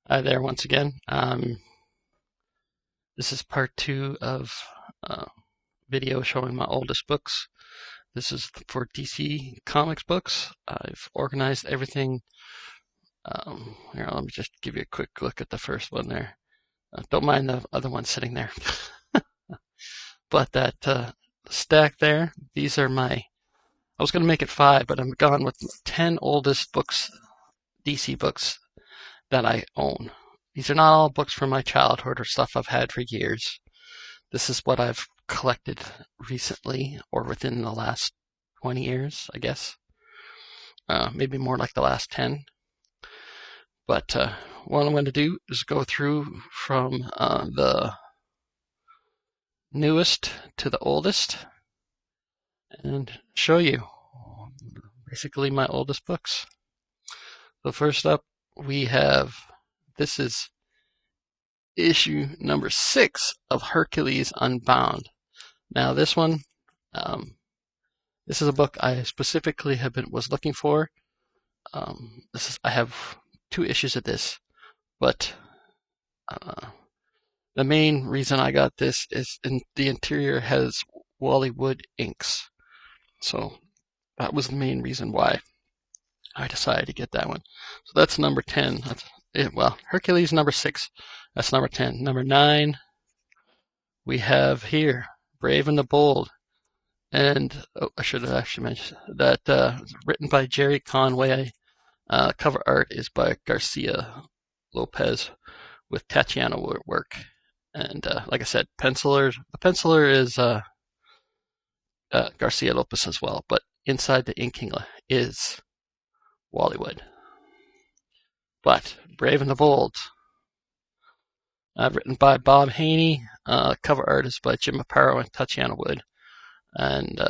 Hi there once again. This is part two of uh, video showing my oldest books. This is for DC Comics books. I've organized everything. Here, let me just give you a quick look at the first one there. Don't mind the other one sitting there. But that stack there, these are my, I was going to make it 5, but I'm gone with 10 oldest books, DC books that I own. These are not all books from my childhood or stuff I've had for years. This is what I've collected recently or within the last 20 years, I guess. Maybe more like the last 10. But what I'm going to do is go through from the newest to the oldest and show you basically my oldest books. So first up, we have, this is issue number 6 of Hercules Unbound. Now this one, this is a book I specifically was looking for. I have 2 issues of this, but the main reason I got this is the interior has Wally Wood inks, so that was the main reason why I decided to get that one. So that's number 10. That's it. Well, Hercules number 6. That's number 10. Number 9, we have here Brave and the Bold. And I should have actually mentioned that written by Jerry Conway. Cover art is by Garcia Lopez with Tatiana work. And like I said, the penciler is Garcia Lopez as well. But inside the inking is Wally Wood. But Brave and the Bold, written by Bob Haney. Cover art is by Jim Aparo and Tatiana Wood. And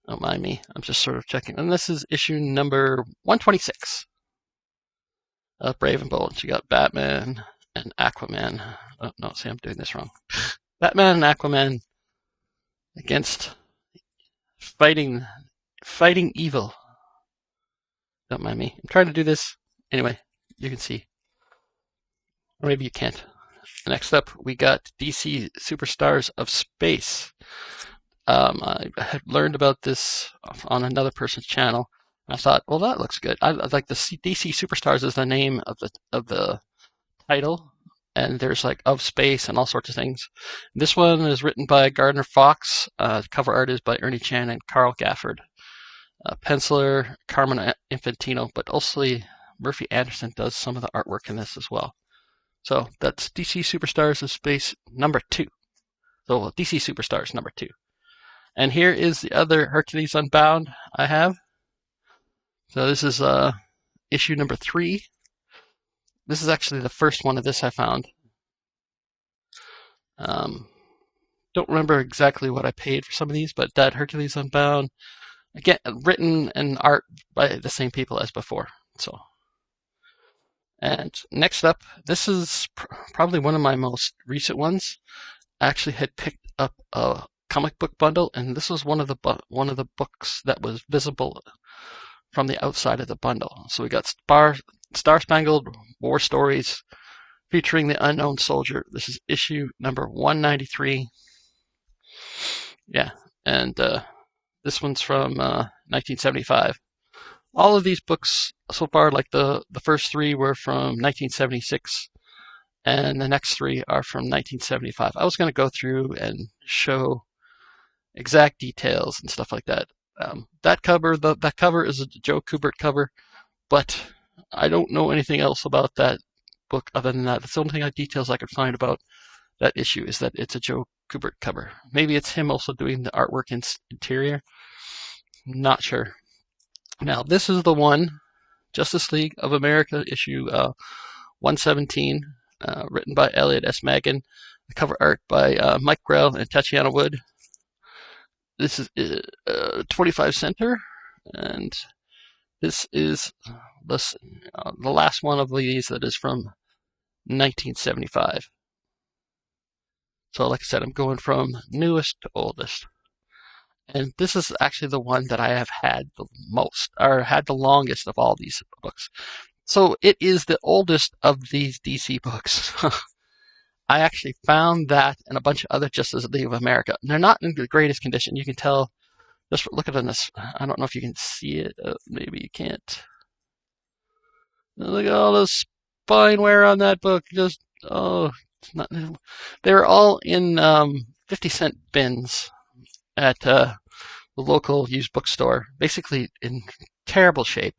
don't mind me, I'm just sort of checking. And this is issue number 126 of Brave and Bold. You got Batman and Aquaman. Oh, no, see, I'm doing this wrong. Batman and Aquaman against fighting evil. Don't mind me. I'm trying to do this. Anyway, you can see. Or maybe you can't. Next up, we got DC Superstars of Space. I had learned about this on another person's channel. I thought, well, that looks good. I like the DC Superstars is the name of the title, and there's like of space and all sorts of things. This one is written by Gardner Fox. Cover art is by Ernie Chan and Carl Gafford. Penciler Carmen Infantino, but also Murphy Anderson does some of the artwork in this as well. So that's DC Superstars of Space number 2. So DC Superstars number 2. And here is the other Hercules Unbound I have. So this is issue number 3. This is actually the first one of this I found. Don't remember exactly what I paid for some of these, but that Hercules Unbound, again, written and art by the same people as before. So, and next up, this is probably one of my most recent ones. I actually had picked up a comic book bundle, and this was one of the books that was visible from the outside of the bundle. So we got Star Spangled War Stories featuring the Unknown Soldier. This is issue number 193. Yeah, and this one's from 1975. All of these books so far, like the first 3 were from 1976, and the next 3 are from 1975. I was going to go through and show exact details and stuff like that. That cover is a Joe Kubert cover, but I don't know anything else about that book other than that. That's the only details I could find about that issue is that it's a Joe Kubert cover. Maybe it's him also doing the artwork in interior. Not sure. Now this is the one, Justice League of America issue 117, written by Elliot S. Maggin. The cover art by Mike Grell and Tatiana Wood. This is 25 center, and this is the last one of these that is from 1975. So like I said, I'm going from newest to oldest. And this is actually the one that I have had the most, or had the longest of all these books. So it is the oldest of these DC books. I actually found that and a bunch of other Justice League of America. They're not in the greatest condition. You can tell just look at this. I don't know if you can see it. Maybe you can't. Look at all the spine wear on that book. Just it's not. They were all in 50-cent bins at the local used bookstore, basically in terrible shape.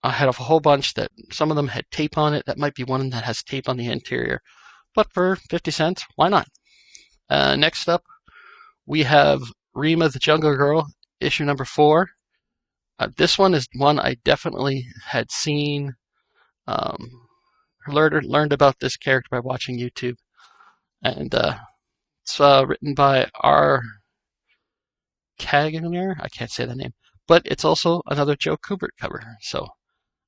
I had a whole bunch that some of them had tape on it. That might be one that has tape on the interior. But for 50 cents, why not? Next up, we have Rima the Jungle Girl, issue number 4. This one is one I definitely had seen, learned about this character by watching YouTube. And it's written by R. Kagner. I can't say the name. But it's also another Joe Kubert cover. So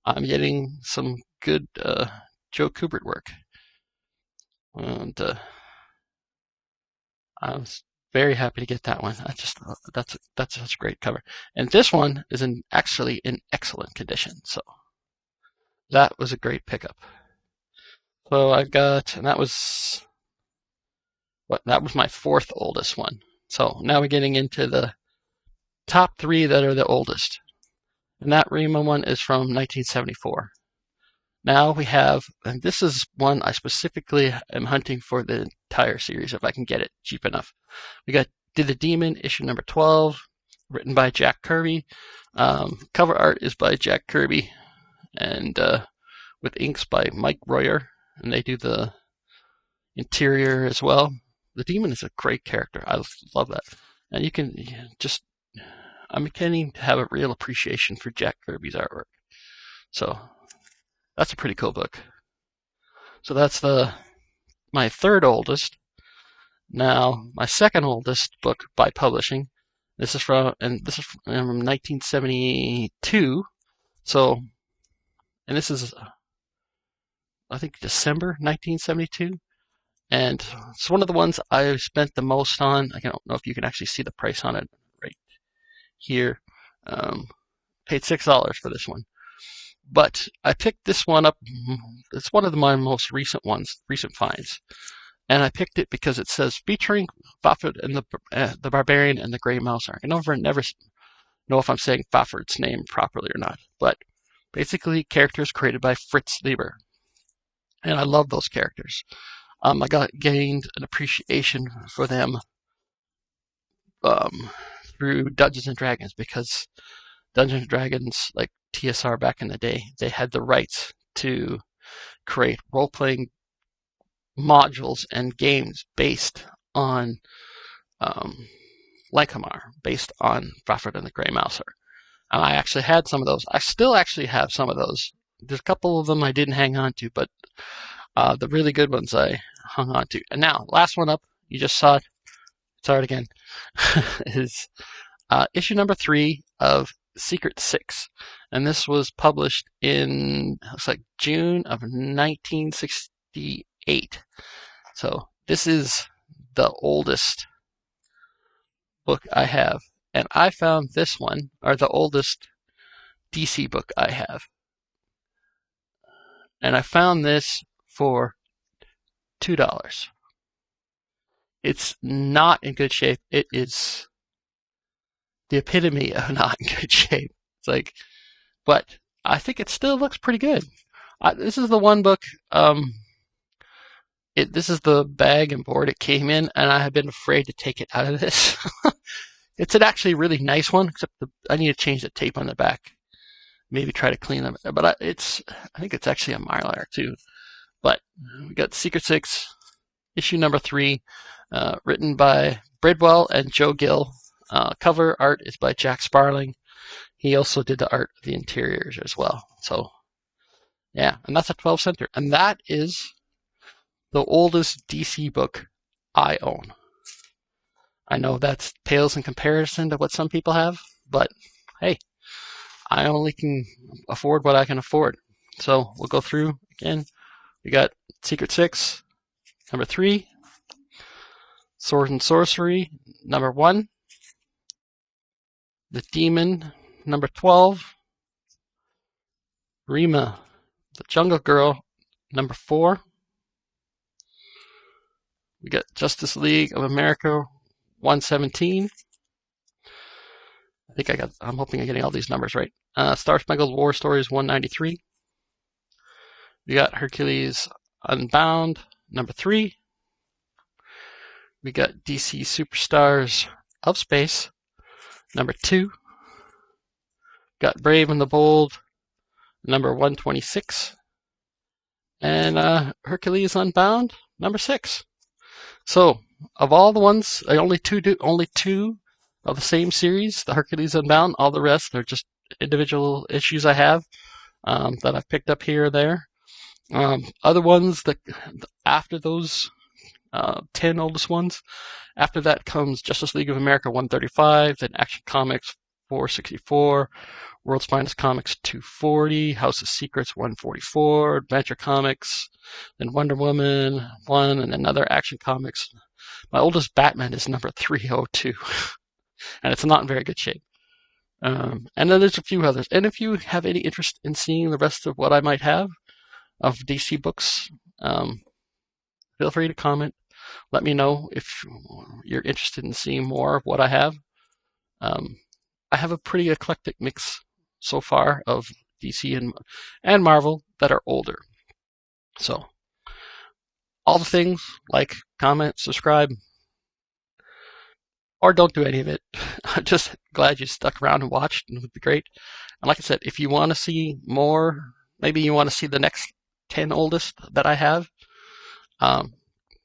I'm getting some good Joe Kubert work. And I was very happy to get that one. That's such a great cover. And this one is actually in excellent condition. So that was a great pickup. So I got, and that was my 4th oldest one. So now we're getting into the top 3 that are the oldest. And that Rima one is from 1974. Now we have, and this is one I specifically am hunting for the entire series if I can get it cheap enough. We got Did the Demon, issue number 12, written by Jack Kirby. Cover art is by Jack Kirby, and with inks by Mike Royer, and they do the interior as well. The Demon is a great character. I love that. And you can just, I'm beginning to have a real appreciation for Jack Kirby's artwork. So that's a pretty cool book. So that's my 3rd oldest. Now, my 2nd oldest book by publishing. This is from 1972. So, and this is, I think, December 1972. And it's one of the ones I spent the most on. I don't know if you can actually see the price on it right here. Paid $6 for this one. But I picked this one up. It's one of my most recent finds. And I picked it because it says featuring Fafhrd and the Barbarian and the Grey Mouser. I never know if I'm saying Fafhrd's name properly or not. But basically, characters created by Fritz Leiber. And I love those characters. I gained an appreciation for them through Dungeons and Dragons, because Dungeons and Dragons, like TSR back in the day, they had the rights to create role-playing modules and games based on Lankhmar, based on Fafhrd and the Grey Mouser. And I actually had some of those. I still actually have some of those. There's a couple of them I didn't hang on to, but the really good ones I hung on to. And now, last one up, you just saw it. Saw it again. is issue number 3 of Secret Six. And this was published in, looks like, June of 1968. So this is the oldest book I have. And I found this one, or the oldest DC book I have. And I found this for $2. It's not in good shape. It is the epitome of not in good shape. It's like, but I think it still looks pretty good. This is the one book, this is the bag and board it came in, and I have been afraid to take it out of this. It's an actually really nice one, except I need to change the tape on the back. Maybe try to clean them. But I think it's actually a Mylar too. But we got Secret Six, issue number 3, written by Bridwell and Joe Gill. Cover art is by Jack Sparling. He also did the art of the interiors as well. So, yeah, and that's a 12-center. And that is the oldest DC book I own. I know that pales in comparison to what some people have, but hey, I only can afford what I can afford. So we'll go through again. We got Secret Six, number 3. Sword and Sorcery, number 1. The Demon, number 12. Rima, The Jungle Girl, number 4. We got Justice League of America 117. I'm hoping I'm getting all these numbers right. Star Spangled War Stories 193. We got Hercules Unbound, number 3. We got DC Superstars of Space, number 2. Got Brave and the Bold, number 126. And Hercules Unbound, number 6. So, of all the ones, only two of the same series, the Hercules Unbound. All the rest are just individual issues I have that I've picked up here or there. Other ones that after those 10 oldest ones, after that comes Justice League of America 135, then Action Comics 464, World's Finest Comics 240, House of Secrets 144, Adventure Comics, then Wonder Woman 1, and another Action Comics. My oldest Batman is number 302, and it's not in very good shape. And then there's a few others. And if you have any interest in seeing the rest of what I might have of DC books, feel free to comment. Let me know if you're interested in seeing more of what I have. I have a pretty eclectic mix so far of DC and Marvel that are older. So, all the things, like, comment, subscribe, or don't do any of it. I'm just glad you stuck around and watched, and it would be great. And like I said, if you want to see more, maybe you want to see the next 10 oldest that I have, I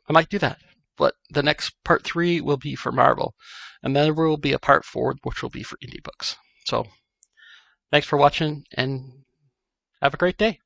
might do that. But the next part 3 will be for Marvel. And then there will be a part 4, which will be for indie books. So, thanks for watching, and have a great day.